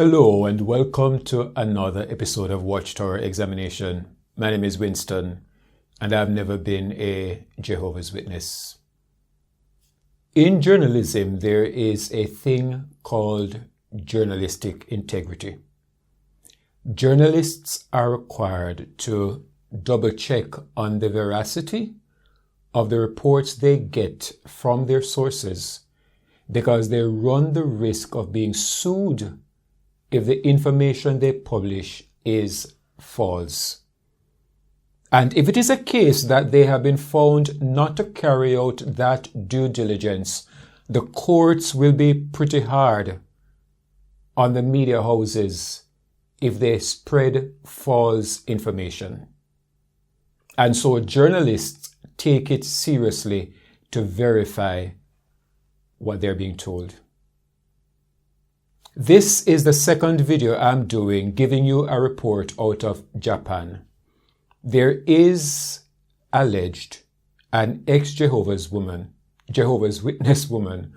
Hello and welcome to another episode of Watchtower Examination. My name is Winston and I've never been a Jehovah's Witness. In journalism, there is a thing called journalistic integrity. Journalists are required to double check on the veracity of the reports they get from their sources because they run the risk of being sued if the information they publish is false. And if it is a case that they have been found not to carry out that due diligence, the courts will be pretty hard on the media houses if they spread false information. And so journalists take it seriously to verify what they're being told. This is the second video I'm doing giving you a report out of Japan. There is alleged an ex-Jehovah's Witness woman,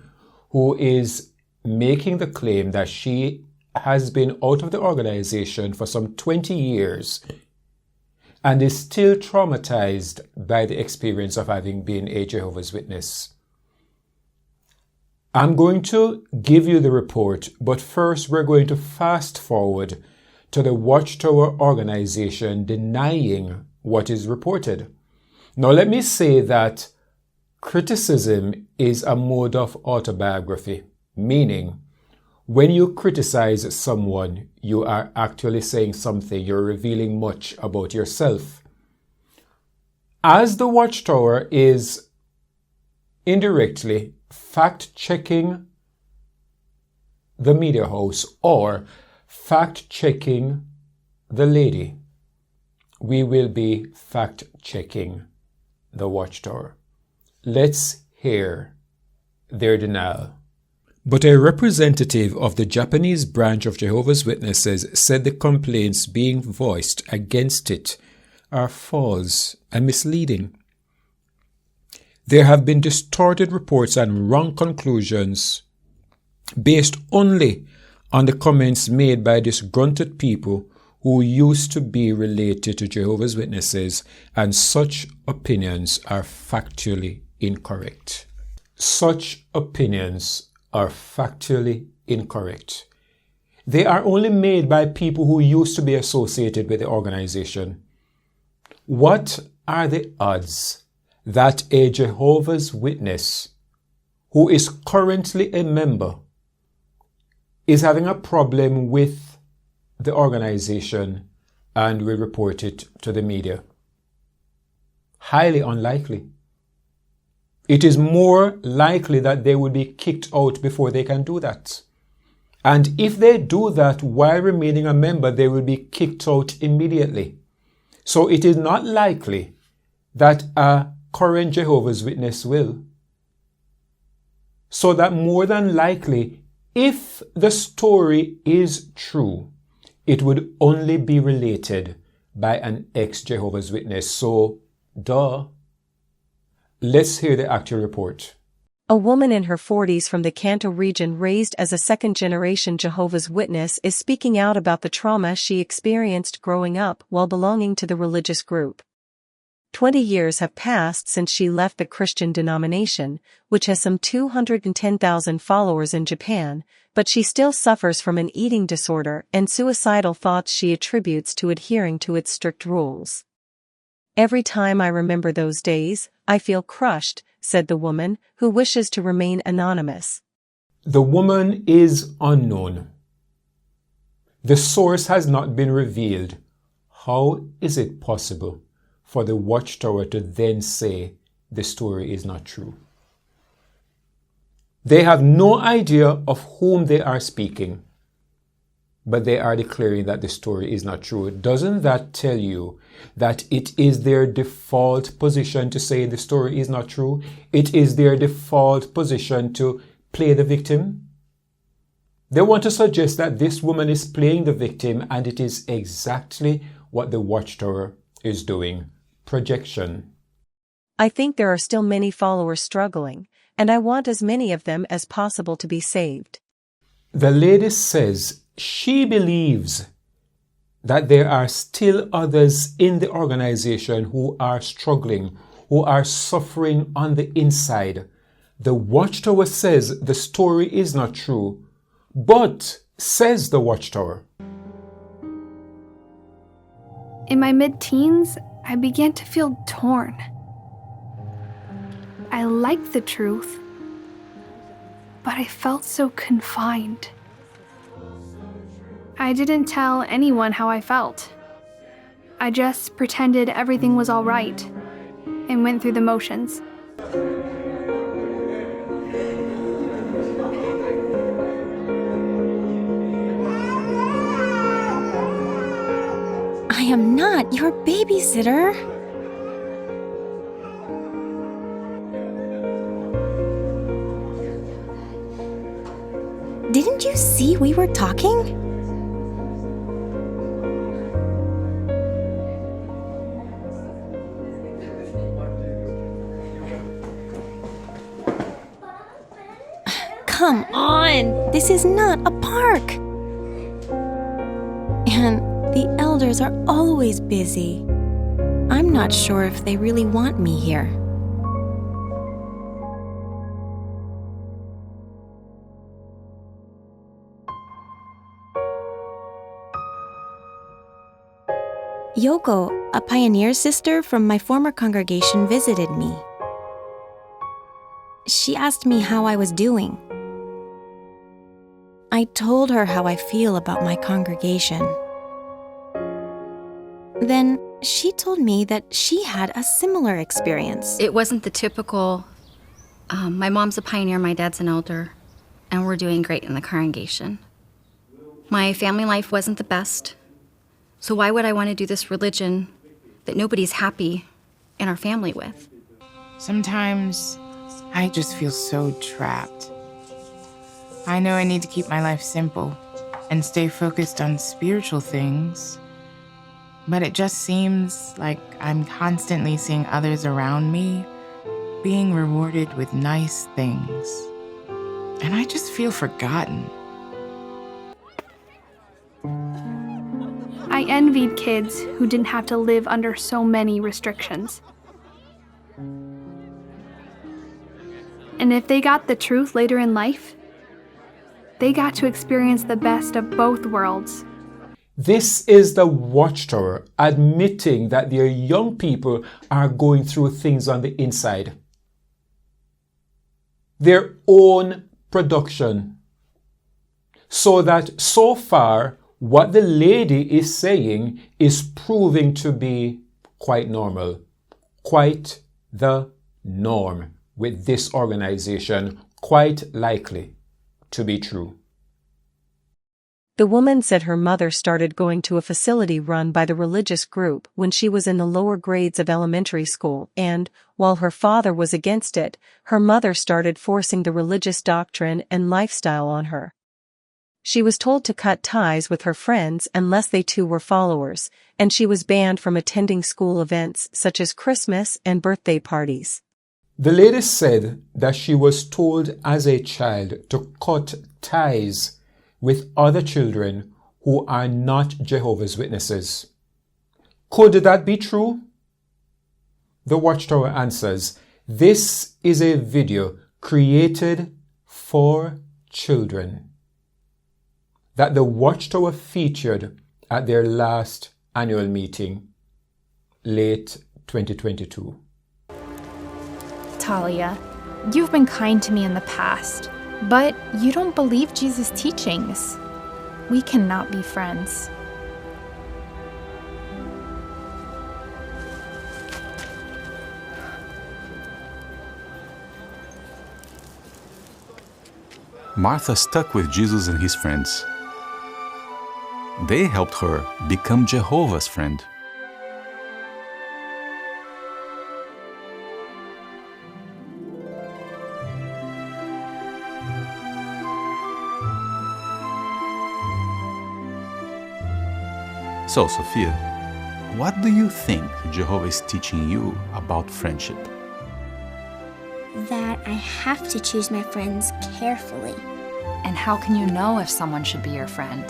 who is making the claim that she has been out of the organization for some 20 years and is still traumatized by the experience of having been a Jehovah's Witness. I'm going to give you the report, but first we're going to fast forward to the Watchtower organization denying what is reported. Now let me say that criticism is a mode of autobiography, meaning when you criticize someone, you are actually saying something, you're revealing much about yourself. As the Watchtower is indirectly fact-checking the media house or fact-checking the lady, we will be fact-checking the Watchtower. Let's hear their denial. But a representative of the Japanese branch of Jehovah's Witnesses said the complaints being voiced against it are false and misleading. There have been distorted reports and wrong conclusions based only on the comments made by disgruntled people who used to be related to Jehovah's Witnesses, and such opinions are factually incorrect. Such opinions are factually incorrect. They are only made by people who used to be associated with the organization. What are the odds that a Jehovah's Witness who is currently a member is having a problem with the organization and will report it to the media? Highly unlikely. It is more likely that they will be kicked out before they can do that. And if they do that while remaining a member, they will be kicked out immediately. So it is not likely that a current Jehovah's Witness will. So that more than likely, if the story is true, it would only be related by an ex-Jehovah's Witness. So, duh. Let's hear the actual report. A woman in her 40s from the Kanto region, raised as a second-generation Jehovah's Witness, is speaking out about the trauma she experienced growing up while belonging to the religious group. 20 years have passed since she left the Christian denomination, which has some 210,000 followers in Japan, but she still suffers from an eating disorder and suicidal thoughts she attributes to adhering to its strict rules. Every time I remember those days, I feel crushed, said the woman, who wishes to remain anonymous. The woman is unknown. The source has not been revealed. How is it possible for the Watchtower to then say the story is not true? They have no idea of whom they are speaking, but they are declaring that the story is not true. Doesn't that tell you that it is their default position to say the story is not true? It is their default position to play the victim. They want to suggest that this woman is playing the victim, and it is exactly what the Watchtower is doing. Projection. I think there are still many followers struggling, and I want as many of them as possible to be saved. The lady says she believes that there are still others in the organization who are struggling, who are suffering on the inside. The Watchtower says the story is not true, but, says the Watchtower, in my mid-teens, I began to feel torn. I liked the truth, but I felt so confined. I didn't tell anyone how I felt. I just pretended everything was all right and went through the motions. I am not your babysitter. Didn't you see we were talking? Come on, this is not a park. And the elders are always busy. I'm not sure if they really want me here. Yoko, a pioneer sister from my former congregation, visited me. She asked me how I was doing. I told her how I feel about my congregation. Then she told me that she had a similar experience. It wasn't the typical, my mom's a pioneer, my dad's an elder, and we're doing great in the congregation. My family life wasn't the best, so why would I want to do this religion that nobody's happy in our family with? Sometimes I just feel so trapped. I know I need to keep my life simple and stay focused on spiritual things, but it just seems like I'm constantly seeing others around me being rewarded with nice things, and I just feel forgotten. I envied kids who didn't have to live under so many restrictions. And if they got the truth later in life, they got to experience the best of both worlds. This is the Watchtower admitting that their young people are going through things on the inside. Their own production. So that so far, what the lady is saying is proving to be quite normal. Quite the norm with this organization, quite likely to be true. The woman said her mother started going to a facility run by the religious group when she was in the lower grades of elementary school, and, while her father was against it, her mother started forcing the religious doctrine and lifestyle on her. She was told to cut ties with her friends unless they too were followers, and she was banned from attending school events such as Christmas and birthday parties. The lady said that she was told as a child to cut ties with other children who are not Jehovah's Witnesses. Could that be true? The Watchtower answers, this is a video created for children that the Watchtower featured at their last annual meeting, late 2022. Talia, you've been kind to me in the past, but you don't believe Jesus' teachings. We cannot be friends. Martha stuck with Jesus and his friends. They helped her become Jehovah's friend. So, Sophia, what do you think Jehovah is teaching you about friendship? That I have to choose my friends carefully. And how can you know if someone should be your friend?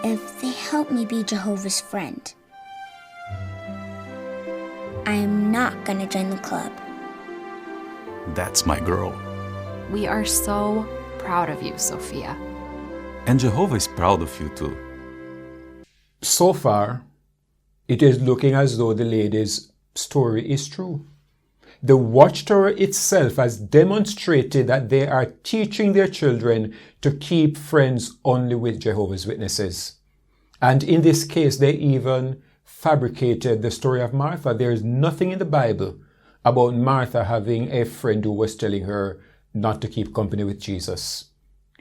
if they help me be Jehovah's friend. I am not gonna join the club. That's my girl. We are so proud of you, Sophia. And Jehovah is proud of you too. So far, it is looking as though the lady's story is true. The Watchtower itself has demonstrated that they are teaching their children to keep friends only with Jehovah's Witnesses. And in this case, they even fabricated the story of Martha. There is nothing in the Bible about Martha having a friend who was telling her not to keep company with Jesus,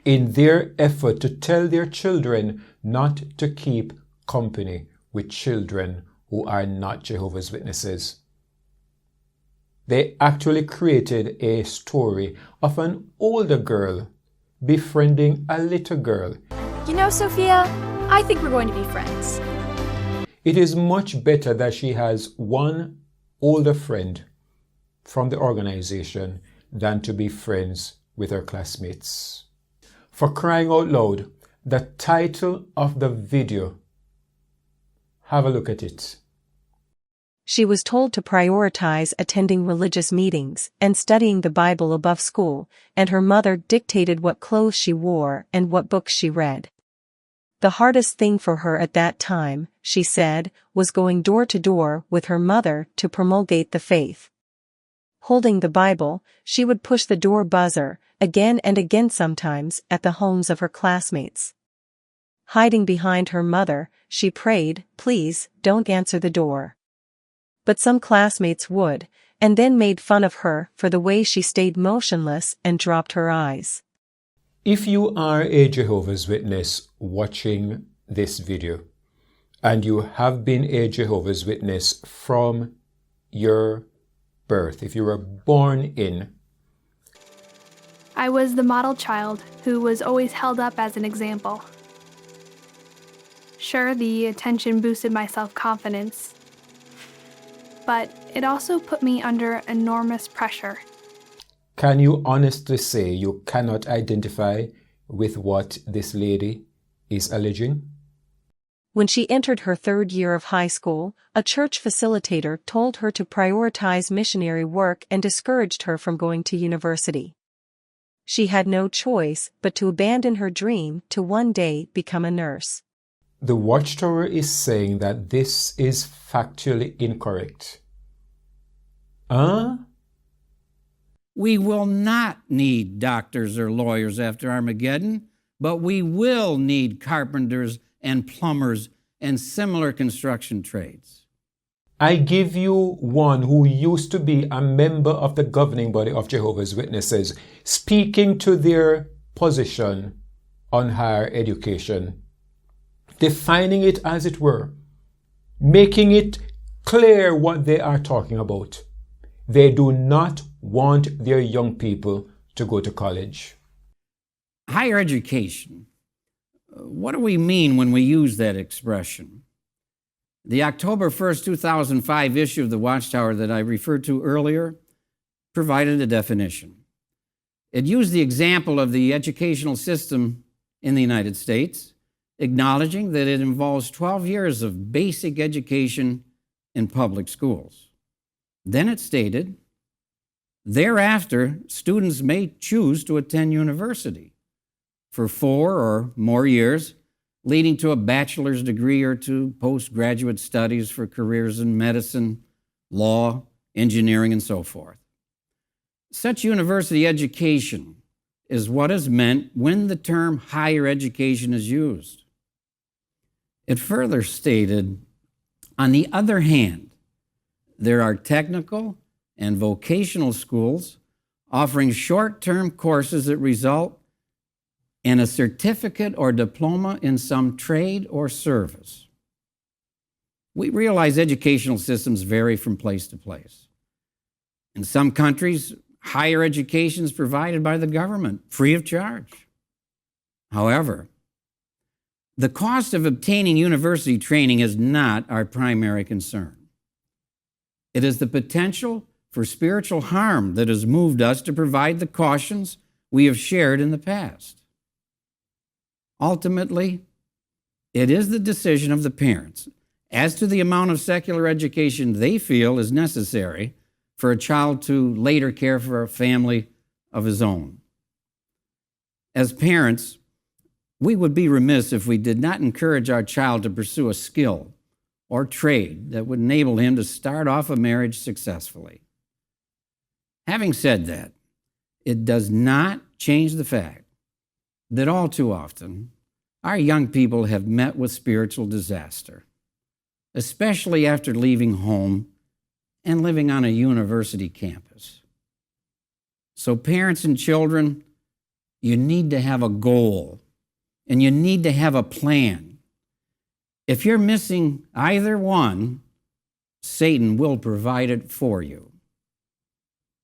in their effort to tell their children not to keep company with children who are not Jehovah's Witnesses. They actually created a story of an older girl befriending a little girl. You know, Sophia, I think we're going to be friends. It is much better that she has one older friend from the organization than to be friends with her classmates. For crying out loud, the title of the video, have a look at it. She was told to prioritize attending religious meetings and studying the Bible above school, and her mother dictated what clothes she wore and what books she read. The hardest thing for her at that time, she said, was going door to door with her mother to promulgate the faith. Holding the Bible, she would push the door buzzer, again and again sometimes, at the homes of her classmates. Hiding behind her mother, she prayed, "Please, don't answer the door." But some classmates would, and then made fun of her for the way she stayed motionless and dropped her eyes. If you are a Jehovah's Witness watching this video, and you have been a Jehovah's Witness from your birth, if you were born in, I was the model child who was always held up as an example. Sure, the attention boosted my self-confidence, but it also put me under enormous pressure. can you honestly say you cannot identify with what this lady is alleging? When she entered her third year of high school, a church facilitator told her to prioritize missionary work and discouraged her from going to university. She had no choice but to abandon her dream to one day become a nurse. The Watchtower is saying that this is factually incorrect. We will not need doctors or lawyers after Armageddon, but we will need carpenters and plumbers and similar construction trades. I give you one who used to be a member of the governing body of Jehovah's Witnesses, speaking to their position on higher education, defining it as it were, making it clear what they are talking about. They do not want their young people to go to college. Higher education. What do we mean when we use that expression? The October 1st, 2005 issue of the Watchtower that I referred to earlier provided a definition. It used the example of the educational system in the United States, acknowledging that it involves 12 years of basic education in public schools. Then it stated, thereafter, students may choose to attend university for 4 or more years, leading to a bachelor's degree or to postgraduate studies for careers in medicine, law, engineering, and so forth. Such university education is what is meant when the term higher education is used. It further stated, on the other hand, there are technical and vocational schools offering short-term courses that result in a certificate or diploma in some trade or service. We realize educational systems vary from place to place. In some countries, higher education is provided by the government, free of charge. However, the cost of obtaining university training is not our primary concern. It is the potential for spiritual harm that has moved us to provide the cautions we have shared in the past. Ultimately, It is the decision of the parents as to the amount of secular education they feel is necessary for a child to later care for a family of his own. As parents, we would be remiss if we did not encourage our child to pursue a skill or trade that would enable him to start off a marriage successfully. Having said that, it does not change the fact that all too often our young people have met with spiritual disaster, especially after leaving home and living on a university campus. So parents and children, you need to have a goal and you need to have a plan. If you're missing either one, Satan will provide it for you.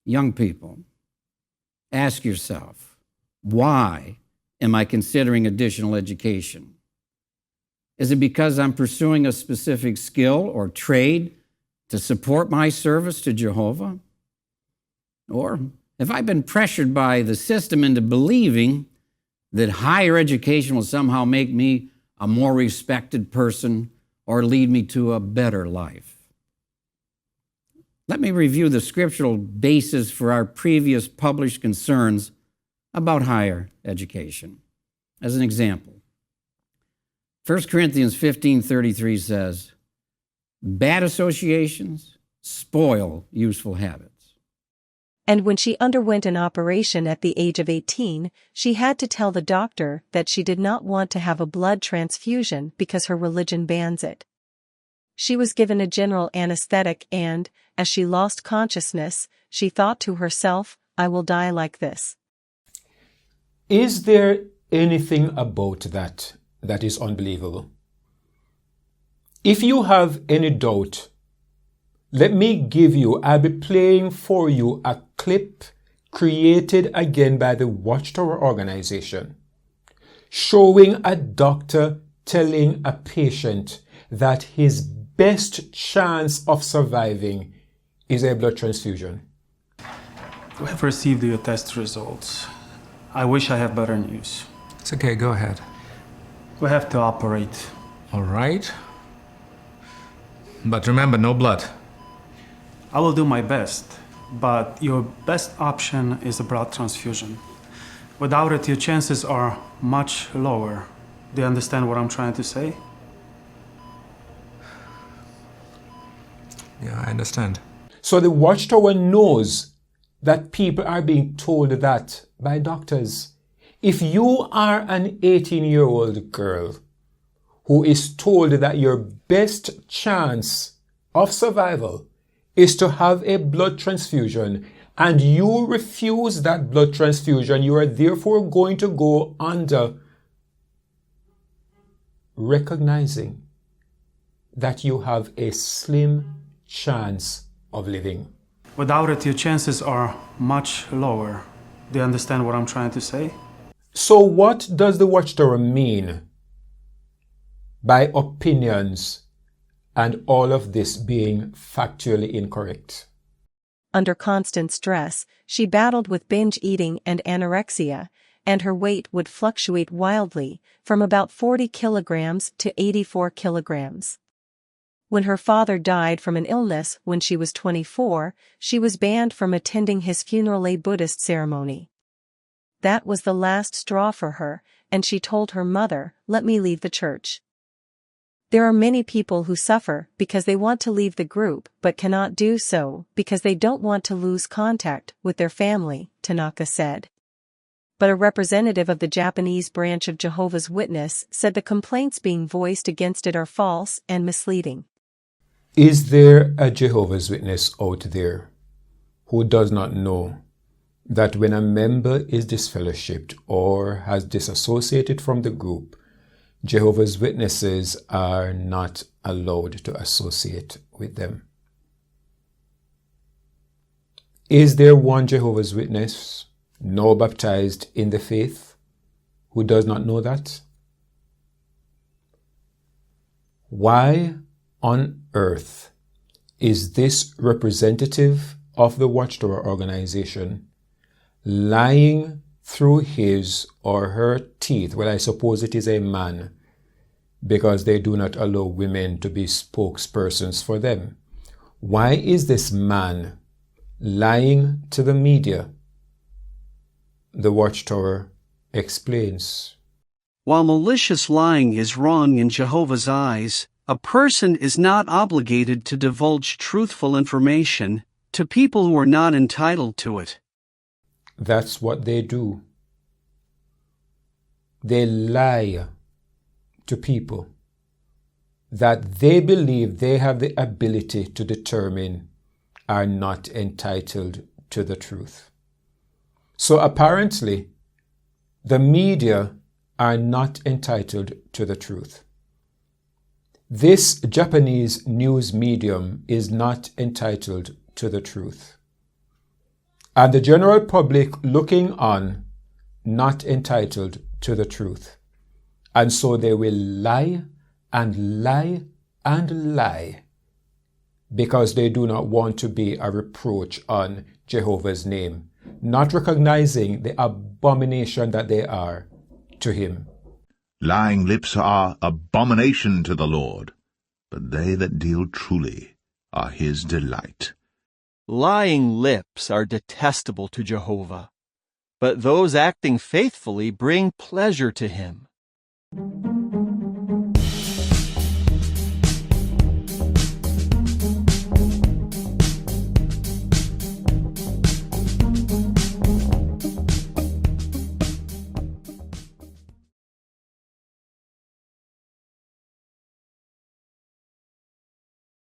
Young people, ask yourself, why am I considering additional education? Is it because I'm pursuing a specific skill or trade to support my service to Jehovah? Or have I been pressured by the system into believing that higher education will somehow make me a more respected person or lead me to a better life? Let me review the scriptural basis for our previous published concerns about higher education. As an example, 1 Corinthians 15:33 says, "Bad associations spoil useful habits." And when she underwent an operation at the age of 18, she had to tell the doctor that she did not want to have a blood transfusion because her religion bans it. She was given a general anesthetic and, as she lost consciousness, she thought to herself, "I will die like this." Is there anything about that is unbelievable? If you have any doubt, let me give you, I'll be playing for you a clip created again by the Watchtower organization, showing a doctor telling a patient that his best chance of surviving is a blood transfusion. We have received your test results. I wish I had better news. It's okay, go ahead. We have to operate. All right. But remember, no blood. I will do my best, but your best option is a blood transfusion. Without it, your chances are much lower. Do you understand what I'm trying to say? Yeah, I understand. So the Watchtower knows that people are being told that by doctors. If you are an 18-year-old girl who is told that your best chance of survival is to have a blood transfusion and you refuse that blood transfusion, you are therefore going to go under recognizing that you have a slim chance of living. Without it, your chances are much lower. Do you understand what I'm trying to say? So what does the Watchtower mean by opinions and all of this being factually incorrect? Under constant stress, she battled with binge eating and anorexia, and her weight would fluctuate wildly, from about 40 kilograms to 84 kilograms. When her father died from an illness when she was 24, she was banned from attending his funeral, a Buddhist ceremony. That was the last straw for her, and she told her mother, "Let me leave the church." There are many people who suffer because they want to leave the group but cannot do so because they don't want to lose contact with their family, Tanaka said. But a representative of the Japanese branch of Jehovah's Witness said the complaints being voiced against it are false and misleading. Is there a Jehovah's Witness out there who does not know that when a member is disfellowshipped or has disassociated from the group, Jehovah's Witnesses are not allowed to associate with them? Is there one Jehovah's Witness, now baptized in the faith, who does not know that? Why on earth is this representative of the Watchtower organization lying through his or her teeth, well, I suppose it is a man, because they do not allow women to be spokespersons for them. Why is this man lying to the media? The Watchtower explains. While malicious lying is wrong in Jehovah's eyes, a person is not obligated to divulge truthful information to people who are not entitled to it. That's what they do. They lie to people that they believe they have the ability to determine are not entitled to the truth. So apparently, the media are not entitled to the truth. This Japanese news medium is not entitled to the truth. And the general public looking on, not entitled to the truth. And so they will lie and lie and lie because they do not want to be a reproach on Jehovah's name, not recognizing the abomination that they are to him. Lying lips are abomination to the Lord, but they that deal truly are his delight. Lying lips are detestable to Jehovah, but those acting faithfully bring pleasure to him.